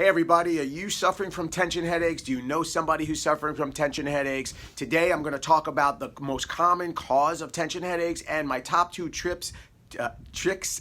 Hey everybody, are you suffering from tension headaches? Do you know somebody who's suffering from tension headaches? Today I'm going to talk about the most common cause of tension headaches and my top two tricks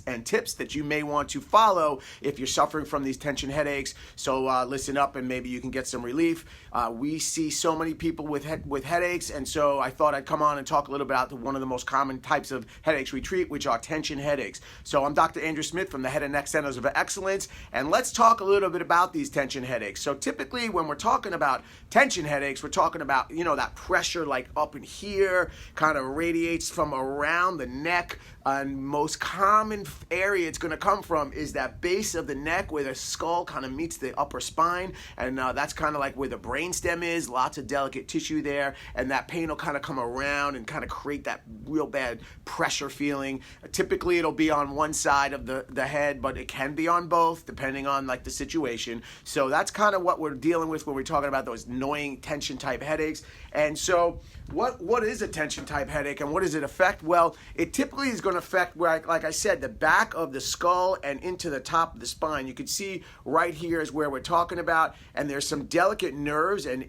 and tips that you may want to follow if you're suffering from these tension headaches. So listen up and maybe you can get some relief. We see so many people with headaches, and so I thought I'd come on and talk a little bit about one of the most common types of headaches we treat, which are tension headaches. So I'm Dr. Andrew Smith from the Head and Neck Centers of Excellence, and let's talk a little bit about these tension headaches. So typically when we're talking about tension headaches, we're talking about, that pressure like up in here, kind of radiates from around the neck. And most common area it's going to come from is that base of the neck where the skull kind of meets the upper spine, and that's kind of like where the brainstem is, lots of delicate tissue there, and that pain will kind of come around and kind of create that real bad pressure feeling. Typically it'll be on one side of the head, but it can be on both depending on like the situation. So that's kind of what we're dealing with when we're talking about those annoying tension type headaches. And so what is a tension type headache and what does it affect? Well, it typically is going to affect, where, like I said, the back of the skull and into the top of the spine. You can see right here is where we're talking about, and there's some delicate nerves and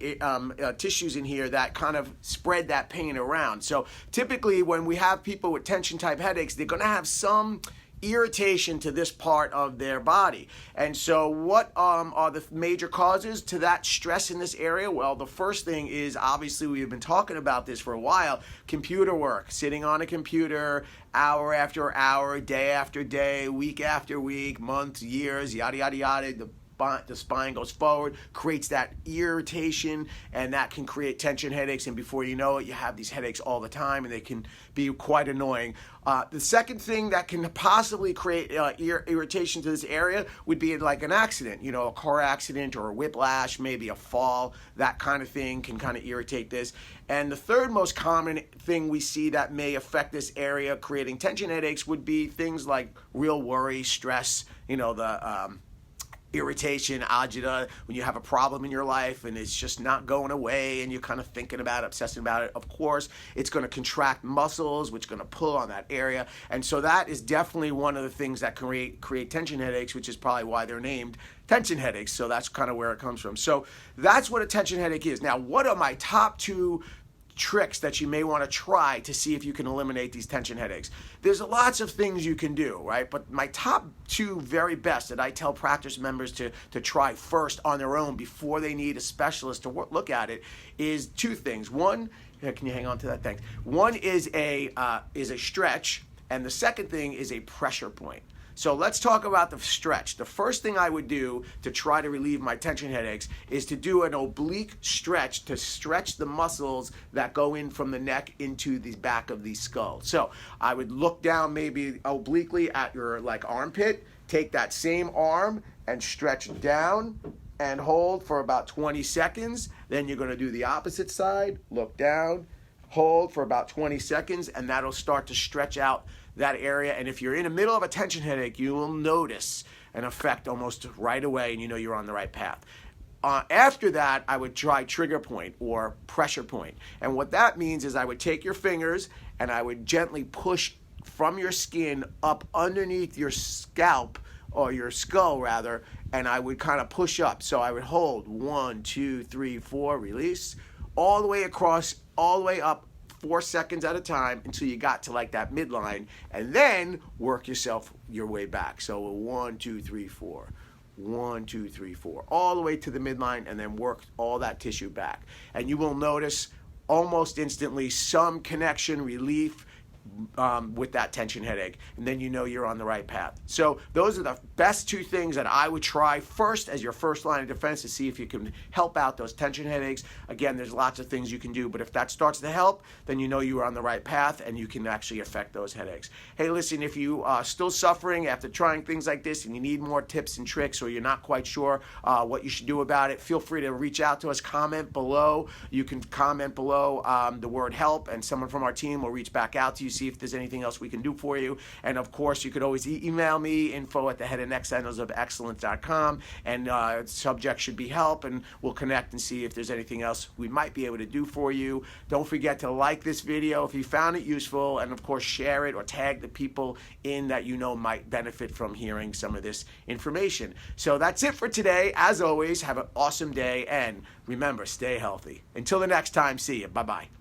tissues in here that kind of spread that pain around. So typically when we have people with tension type headaches, they're going to have some irritation to this part of their body. And so what are the major causes to that stress in this area? Well, the first thing is, obviously we've been talking about this for a while, computer work, sitting on a computer hour after hour, day after day, week after week, months, years, yada yada yada. The spine goes forward, creates that irritation, and that can create tension headaches, and before you know it, you have these headaches all the time, and they can be quite annoying. The second thing that can possibly create irritation to this area would be like an accident, a car accident or a whiplash, maybe a fall, that kind of thing can kind of irritate this. And the third most common thing we see that may affect this area, creating tension headaches, would be things like real worry, stress, the irritation, agita, when you have a problem in your life and it's just not going away and you're kind of thinking about it, obsessing about it. Of course, it's going to contract muscles, which is going to pull on that area. And so that is definitely one of the things that can create tension headaches, which is probably why they're named tension headaches. So that's kind of where it comes from. So that's what a tension headache is. Now, what are my top two tricks that you may want to try to see if you can eliminate these tension headaches? There's lots of things you can do, right? But my top two very best that I tell practice members to try first on their own before they need a specialist to look at it is two things. One, can you hang on to that? Thanks. One is a stretch, and the second thing is a pressure point. So let's talk about the stretch. The first thing I would do to try to relieve my tension headaches is to do an oblique stretch to stretch the muscles that go in from the neck into the back of the skull. So I would look down maybe obliquely at your armpit, take that same arm and stretch down and hold for about 20 seconds. Then you're going to do the opposite side, look down, hold for about 20 seconds, and that'll start to stretch out that area. And if you're in the middle of a tension headache, you will notice an effect almost right away, and you're on the right path. After that, I would try trigger point or pressure point. And what that means is I would take your fingers and I would gently push from your skin up underneath your scalp, or your skull rather, and I would kind of push up. So I would hold 1, 2, 3, 4, release, all the way across, all the way up, 4 seconds at a time until you got to that midline, and then work your way back. So 1, 2, 3, 4, 1, 2, 3, 4, all the way to the midline, and then work all that tissue back. And you will notice almost instantly some connection, relief with that tension headache, and then you're on the right path. So those are the best two things that I would try first as your first line of defense to see if you can help out those tension headaches. Again, there's lots of things you can do, but if that starts to help, then you are on the right path and you can actually affect those headaches. Hey, listen, if you are still suffering after trying things like this and you need more tips and tricks, or you're not quite sure what you should do about it, feel free to reach out to us, comment below. You can comment below the word help, and someone from our team will reach back out to you, see see if there's anything else we can do for you. And of course, you could always email me, info@theheadandneckcenters.excellence.com, and subject should be help, and we'll connect and see if there's anything else we might be able to do for you. Don't forget to like this video if you found it useful, and of course share it or tag the people in that you know might benefit from hearing some of this information. So that's it for today. As always, have an awesome day, and remember, stay healthy. Until the next time, see you. Bye-bye.